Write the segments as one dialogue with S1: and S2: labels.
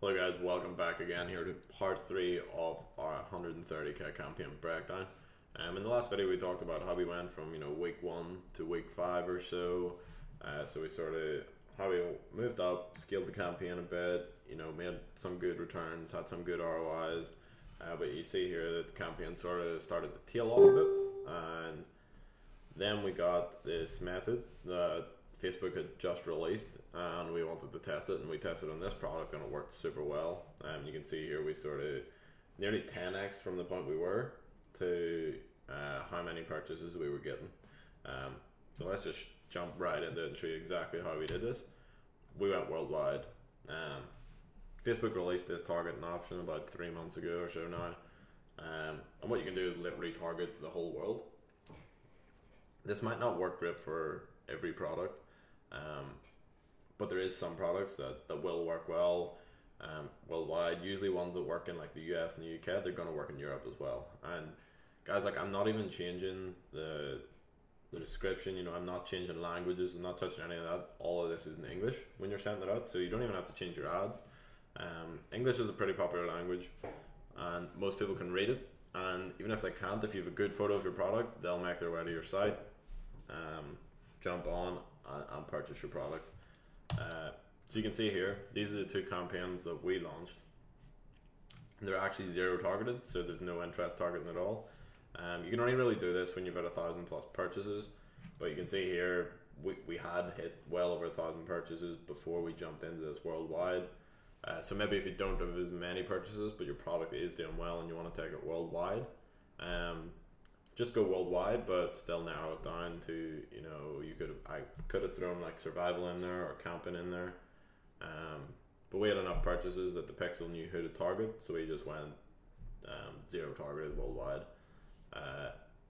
S1: Hello guys, welcome back again here to part 3 of our 130k campaign breakdown. In the last video we talked about how we went from week 1 to week 5 or so. So we sort of how we moved up, scaled the campaign a bit, made some good returns, had some good ROIs. But you see here that the campaign sort of started to tail off a bit, and then we got this method that Facebook had just released, and we wanted to test it, and we tested on this product, and it worked super well. You can see here we sort of nearly 10x from the point we were to how many purchases we were getting. So let's just jump right into it and show you exactly how we did this. We went worldwide. Facebook released this targeting option about 3 months ago or so now, and what you can do is literally target the whole world. This might not work great for every product, but there is some products that will work well worldwide. Usually ones that work in like the US and the UK, they're going to work in Europe as well. And guys, like, I'm not even changing the description, I'm not changing languages, I'm not touching any of that. All of this is in English when you're sending it out, so you don't even have to change your ads. English is a pretty popular language and most people can read it, and even if they can't, if you have a good photo of your product, they'll make their way to your site, jump on and purchase your product. So you can see here, these are the two campaigns that we launched. They're actually zero targeted, so there's no interest targeting at all. You can only really do this when you've got 1,000 plus purchases, but you can see here we had hit well over 1,000 purchases before we jumped into this worldwide. So maybe if you don't have as many purchases but your product is doing well and you want to take it worldwide, just go worldwide, but still narrow it down to, I could have thrown like survival in there or camping in there, but we had enough purchases that the pixel knew who to target, so we just went zero targeted worldwide.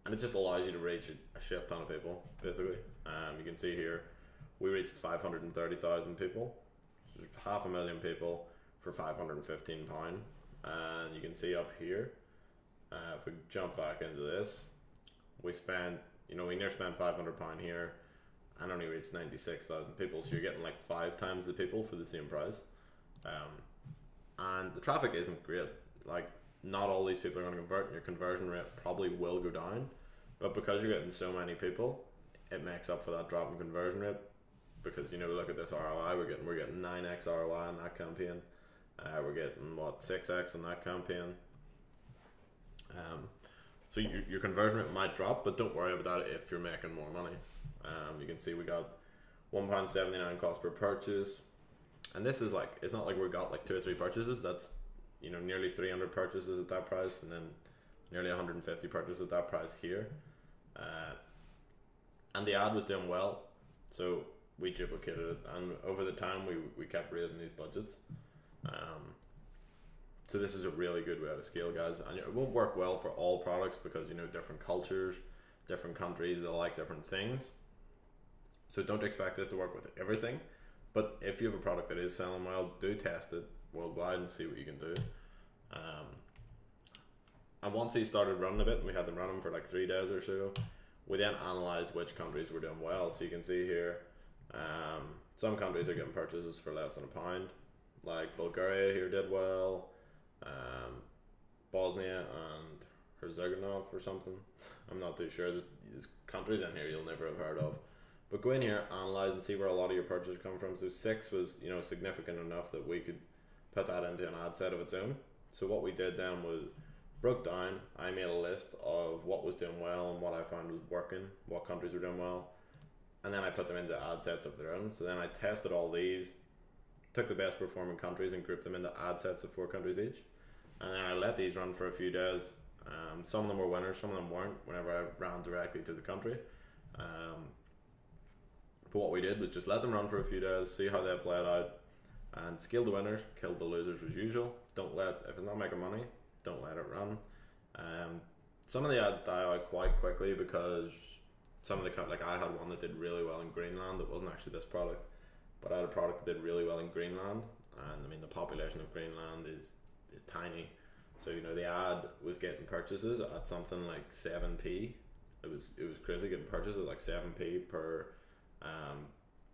S1: And it just allows you to reach a shit ton of people, basically. You can see here, we reached 530,000 people, so 500,000 people for £515. And you can see up here, if we jump back into this, we spent, we near spent £500 here and only reached 96,000 people. So you're getting like 5 times the people for the same price. And the traffic isn't great. Like, not all these people are going to convert, and your conversion rate probably will go down, but because you're getting so many people, it makes up for that drop in conversion rate. Because look at this ROI, we're getting 9x ROI on that campaign. We're getting what, 6x on that campaign. So your conversion rate might drop, but don't worry about that if you're making more money. You can see we got £1.79 cost per purchase, and this is like, it's not like we got like 2 or 3 purchases. That's nearly 300 purchases at that price, and then nearly 150 purchases at that price here. And the ad was doing well, so we duplicated it, and over the time we kept raising these budgets. So this is a really good way to scale, guys, and it won't work well for all products because different cultures, different countries, they like different things. So don't expect this to work with everything, but if you have a product that is selling well, do test it worldwide and see what you can do. And once he started running a bit, and we had them running for like 3 days or so, we then analyzed which countries were doing well. So you can see here, some countries are getting purchases for less than £1, like Bulgaria here did well, Bosnia and Herzegovina or something. I'm not too sure. There's countries in here you'll never have heard of. But go in here, analyze, and see where a lot of your purchases come from. So 6 was significant enough that we could put that into an ad set of its own. So what we did then was broke down. I made a list of what was doing well and what I found was working, what countries were doing well, and then I put them into ad sets of their own. So then I tested all these, took the best performing countries and grouped them into ad sets of 4 countries each, and then I let these run for a few days. Some of them were winners, some of them weren't whenever I ran directly to the country. But what we did was just let them run for a few days, see how they played out, and scale the winners, kill the losers as usual. If it's not making money, don't let it run. Some of the ads die out quite quickly because some of I had one that did really well in Greenland. It wasn't actually this product, but I had a product that did really well in Greenland, and I mean the population of Greenland is tiny. So the ad was getting purchases at something like 7p. It was crazy getting purchases at like 7p per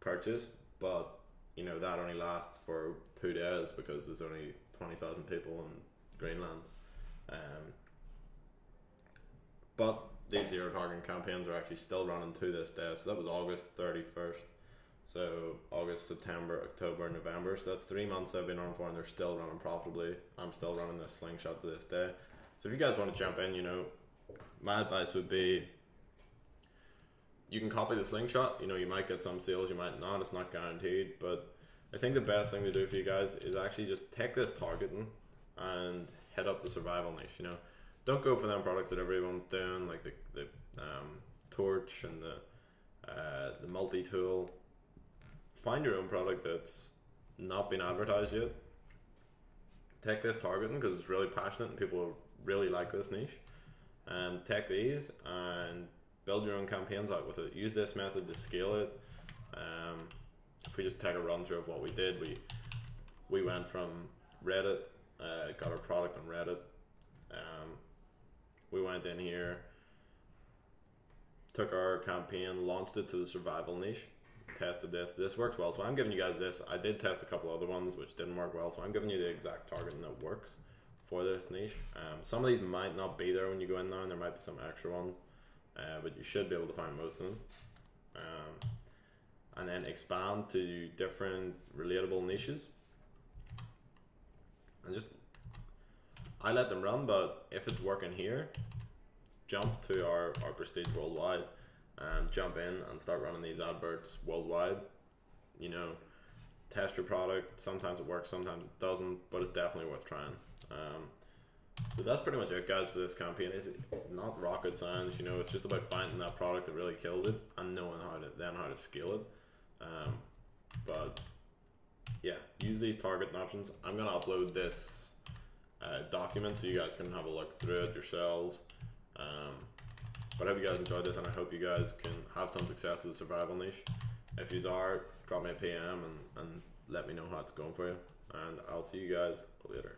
S1: purchase, but you know, that only lasts for 2 days because there's only 20,000 people in Greenland. But these zero targeting campaigns are actually still running to this day. So that was August 31st. So August, September, October, November. So that's 3 months I've been on for, and they're still running profitably. I'm still running this slingshot to this day. So if you guys want to jump in, you know, my advice would be, you can copy the slingshot. You know, you might get some sales, you might not. It's not guaranteed, but I think the best thing to do for you guys is actually just take this targeting and hit up the survival niche. You know, don't go for them products that everyone's doing, like the torch and the multi-tool. Find your own product that's not been advertised yet. Take this targeting because it's really passionate and people really like this niche. And take these and build your own campaigns out with it. Use this method to scale it. If we just take a run through of what we did, we went from Reddit, got our product on Reddit. We went in here, took our campaign, launched it to the survival niche, tested this works well. So I'm giving you guys this. I did test a couple other ones which didn't work well, so I'm giving you the exact targeting that works for this niche. Some of these might not be there when you go in there, and there might be some extra ones, but you should be able to find most of them. And then expand to different relatable niches, and just, I let them run, but if it's working here, jump to our prestige worldwide and jump in and start running these adverts worldwide. You know, test your product. Sometimes it works, sometimes it doesn't, but it's definitely worth trying. So that's pretty much it, guys, for this campaign. It's not rocket science, you know, it's just about finding that product that really kills it and knowing how to scale it. But yeah, use these targeting options. I'm gonna upload this document so you guys can have a look through it yourselves. But I hope you guys enjoyed this, and I hope you guys can have some success with the survival niche. If you are, drop me a PM and let me know how it's going for you, and I'll see you guys later.